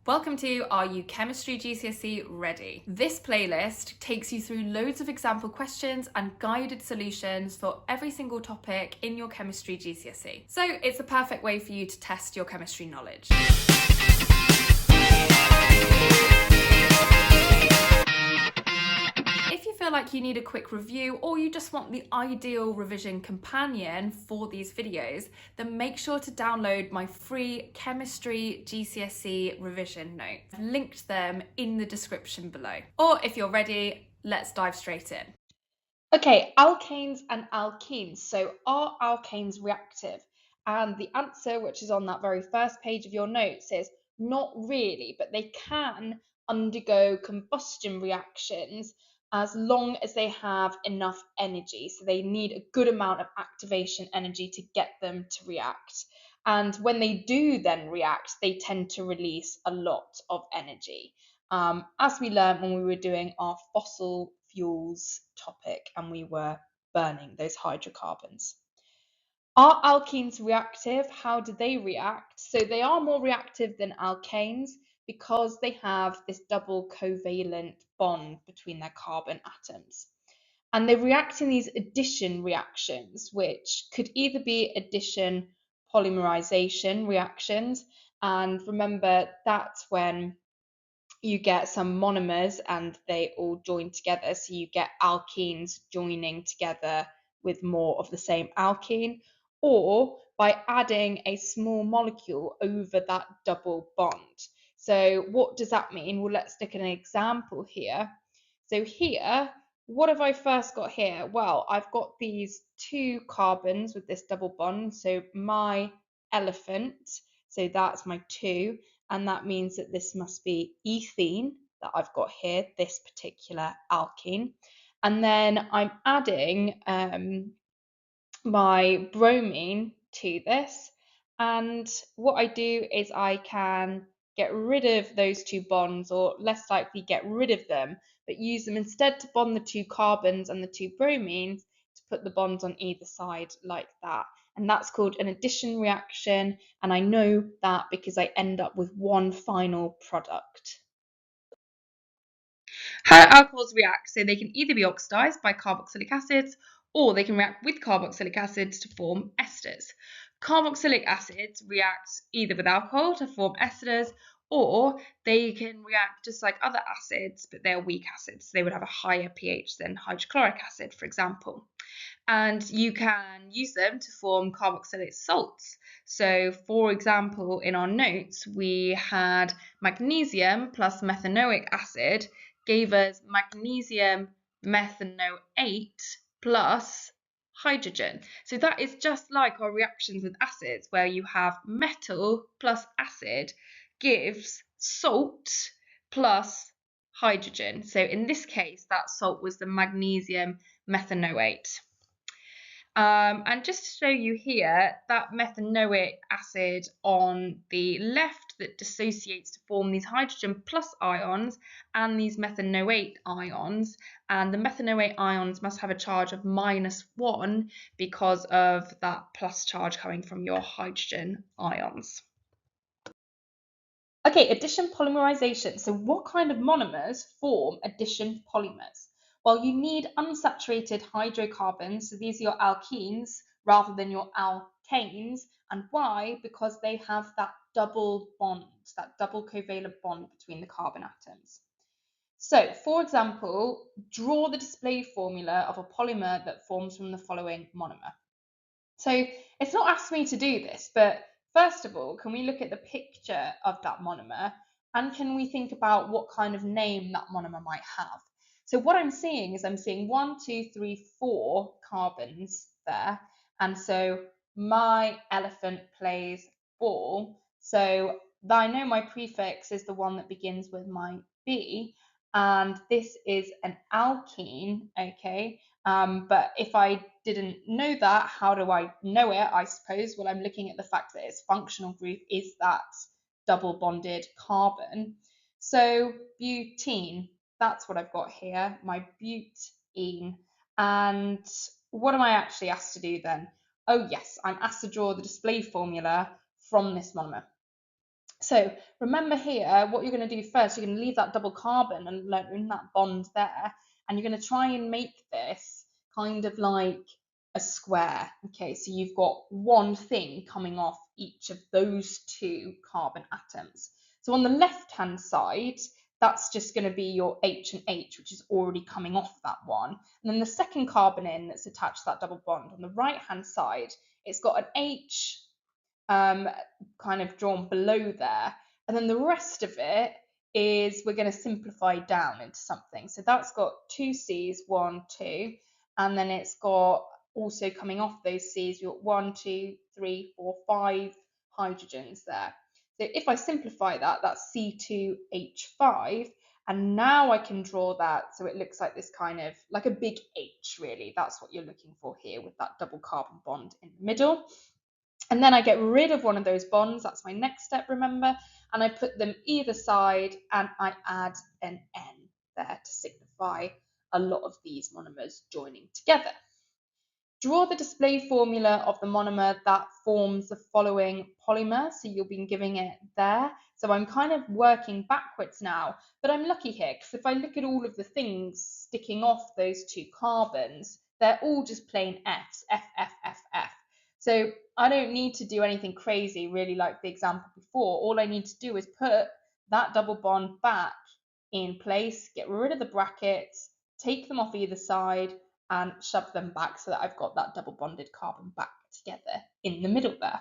Welcome to Are You Chemistry GCSE Ready? This playlist takes you through loads of example questions and guided solutions for every single topic in your chemistry GCSE. So it's a perfect way for you to test your chemistry knowledge. If you feel like you need a quick review or you just want the ideal revision companion for these videos, then make sure to download my free chemistry GCSE revision notes. I've linked them in the description below. Or if you're ready, let's dive straight in. Okay, alkanes and alkenes. So are alkanes reactive? And the answer, which is on that very first page of your notes, is not really, but they can undergo combustion reactions as long as they have enough energy. So they need a good amount of activation energy to get them to react. And when they do then react, they tend to release a lot of energy. As we learned when we were doing our fossil fuels topic and we were burning those hydrocarbons. Are alkenes reactive? How do they react? So they are more reactive than alkanes because they have this double covalent bond between their carbon atoms. And they react in these addition reactions, which could either be addition polymerization reactions. And remember, that's when you get some monomers and they all join together. So you get alkenes joining together with more of the same alkene, or by adding a small molecule over that double bond. So what does that mean? Well, let's look at an example here. So here, what have I first got here? Well, I've got these two carbons with this double bond. So my elephant, so that's my 2, and that means that this must be ethene that I've got here, this particular alkene. And then I'm adding my bromine to this, and what I do is I can get rid of those two bonds, or less likely get rid of them, but use them instead to bond the two carbons and the two bromines to put the bonds on either side like that. And that's called an addition reaction, and I know that because I end up with one final product. How do alcohols react? So they can either be oxidized by carboxylic acids, or they can react with carboxylic acids to form esters. Carboxylic acids react either with alcohol to form esters, or they can react just like other acids, but they're weak acids. They would have a higher pH than hydrochloric acid, for example. And you can use them to form carboxylate salts. So, for example, in our notes, we had magnesium plus methanoic acid gave us magnesium methanoate plus hydrogen. So that is just like our reactions with acids, where you have metal plus acid gives salt plus hydrogen. So in this case, that salt was the magnesium methanoate. And just to show you here, that methanoic acid on the left that dissociates to form these hydrogen plus ions and these methanoate ions. And the methanoate ions must have a charge of -1 because of that plus charge coming from your hydrogen ions. Okay, addition polymerization. So what kind of monomers form addition polymers? Well, you need unsaturated hydrocarbons, so these are your alkenes rather than your alkanes. And why? Because they have that double bond, that double covalent bond between the carbon atoms. So, for example, draw the display formula of a polymer that forms from the following monomer. So it's not asking me to do this, but first of all, can we look at the picture of that monomer, and can we think about what kind of name that monomer might have? So what I'm seeing is I'm seeing 1, 2, 3, 4 carbons there. And so my elephant plays ball. So I know my prefix is the one that begins with my B, and this is an alkene, okay? But if I didn't know that, how do I know it, I suppose? Well, I'm looking at the fact that its functional group is that double bonded carbon. So butene, that's what I've got here, my butene. And what am I actually asked to do then? Oh yes, I'm asked to draw the display formula from this monomer. So remember here, what you're going to do first, you're going to leave that double carbon and learn that bond there, and you're going to try and make this kind of like a square. Okay, so you've got one thing coming off each of those two carbon atoms. So on the left-hand side, that's just going to be your H and H, which is already coming off that one. And then the second carbon in that's attached to that double bond, on the right-hand side, it's got an H kind of drawn below there. And then the rest of it is we're going to simplify down into something. So that's got two C's, 1, 2, and then it's got also coming off those C's, we've got 1, 2, 3, 4, 5 hydrogens there. So if I simplify that, that's C2H5, and now I can draw that so it looks like this kind of like a big H, really. That's what you're looking for here with that double carbon bond in the middle. And then I get rid of one of those bonds, that's my next step, remember, and I put them either side and I add an N there to signify a lot of these monomers joining together. Draw the display formula of the monomer that forms the following polymer. So you'll be giving it there. So I'm kind of working backwards now, but I'm lucky here because if I look at all of the things sticking off those two carbons, they're all just plain Fs, F, F, F, F. So I don't need to do anything crazy, really, like the example before. All I need to do is put that double bond back in place, get rid of the brackets, take them off either side, and shove them back so that I've got that double bonded carbon back together in the middle there.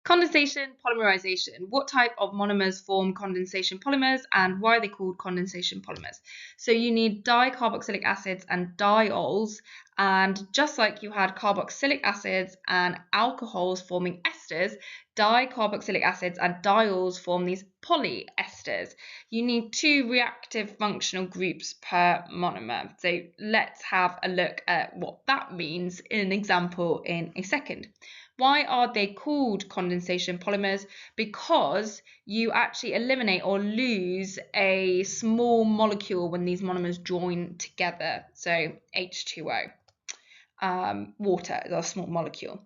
Condensation, polymerization. What type of monomers form condensation polymers and why are they called condensation polymers? So you need dicarboxylic acids and diols, and just like you had carboxylic acids and alcohols forming esters, dicarboxylic acids and diols form these polyesters. You need two reactive functional groups per monomer. So let's have a look at what that means in an example in a second. Why are they called condensation polymers? Because you actually eliminate or lose a small molecule when these monomers join together. So H2O. Water is a small molecule.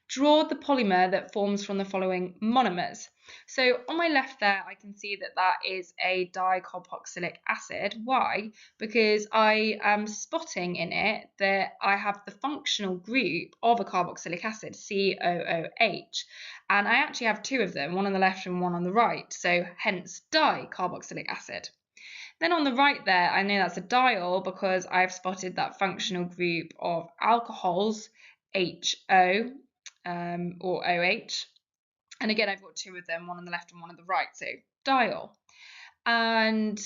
Draw the polymer that forms from the following monomers. So on my left there, I can see that that is a dicarboxylic acid. Why? Because I am spotting in it that I have the functional group of a carboxylic acid, COOH, and I actually have two of them, one on the left and one on the right, so hence dicarboxylic acid. Then on the right there, I know that's a diol because I've spotted that functional group of alcohols, HO or OH. And again, I've got two of them, one on the left and one on the right, so diol. And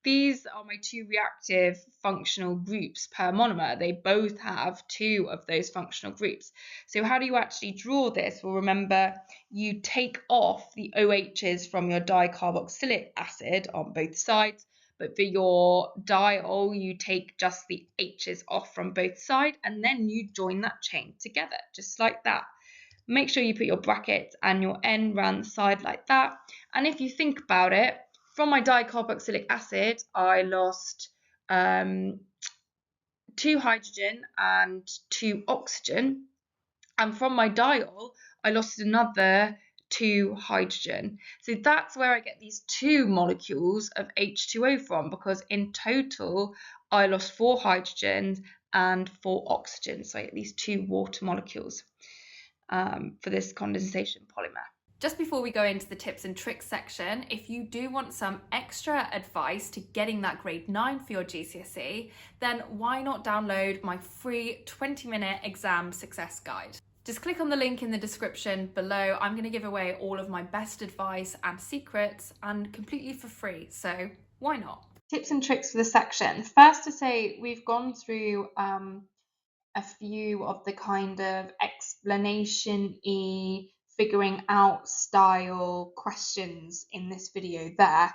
these are my two reactive functional groups per monomer. They both have two of those functional groups. So how do you actually draw this? Well, remember, you take off the OHs from your dicarboxylic acid on both sides, but for your diol, you take just the H's off from both sides, and then you join that chain together, just like that. Make sure you put your brackets and your N round the side like that. And if you think about it, from my dicarboxylic acid, I lost 2 hydrogen and 2 oxygen. And from my diol, I lost another 2 hydrogen. So that's where I get these 2 molecules of H2O from, because in total, I lost 4 hydrogens and 4 oxygens. So I get these 2 water molecules for this condensation polymer. Just before we go into the tips and tricks section, if you do want some extra advice to getting that grade 9 for your GCSE, then why not download my free 20-minute exam success guide? Just click on the link in the description below. I'm going to give away all of my best advice and secrets, and completely for free, so why not? Tips and tricks for the section. First to say, we've gone through a few of the kind of explanation-y, figuring out style questions in this video there,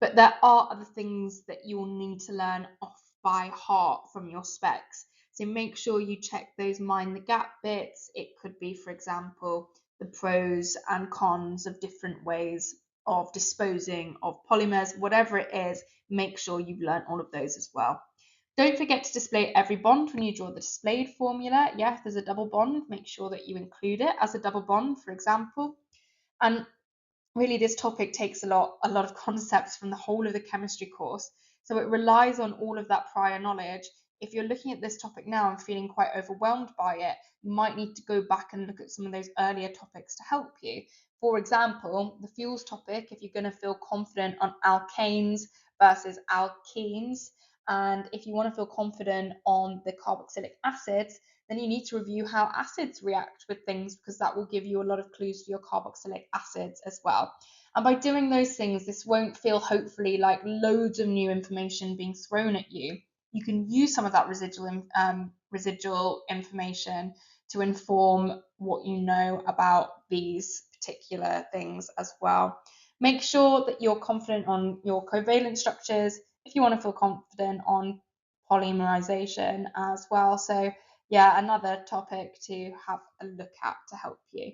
but there are other things that you'll need to learn off by heart from your specs. So make sure you check those mind the gap bits. It could be, for example, the pros and cons of different ways of disposing of polymers, whatever it is, make sure you've learned all of those as well. Don't forget to display every bond when you draw the displayed formula. Yeah, if there's a double bond, make sure that you include it as a double bond, for example. And really this topic takes a lot of concepts from the whole of the chemistry course, so it relies on all of that prior knowledge. If you're looking at this topic now and feeling quite overwhelmed by it, you might need to go back and look at some of those earlier topics to help you. For example, the fuels topic, if you're going to feel confident on alkanes versus alkenes, and if you want to feel confident on the carboxylic acids, then you need to review how acids react with things, because that will give you a lot of clues for your carboxylic acids as well. And by doing those things, this won't feel hopefully like loads of new information being thrown at you. You can use some of that residual information to inform what you know about these particular things as well. Make sure that you're confident on your covalent structures if you want to feel confident on polymerization as well. So yeah, another topic to have a look at to help you.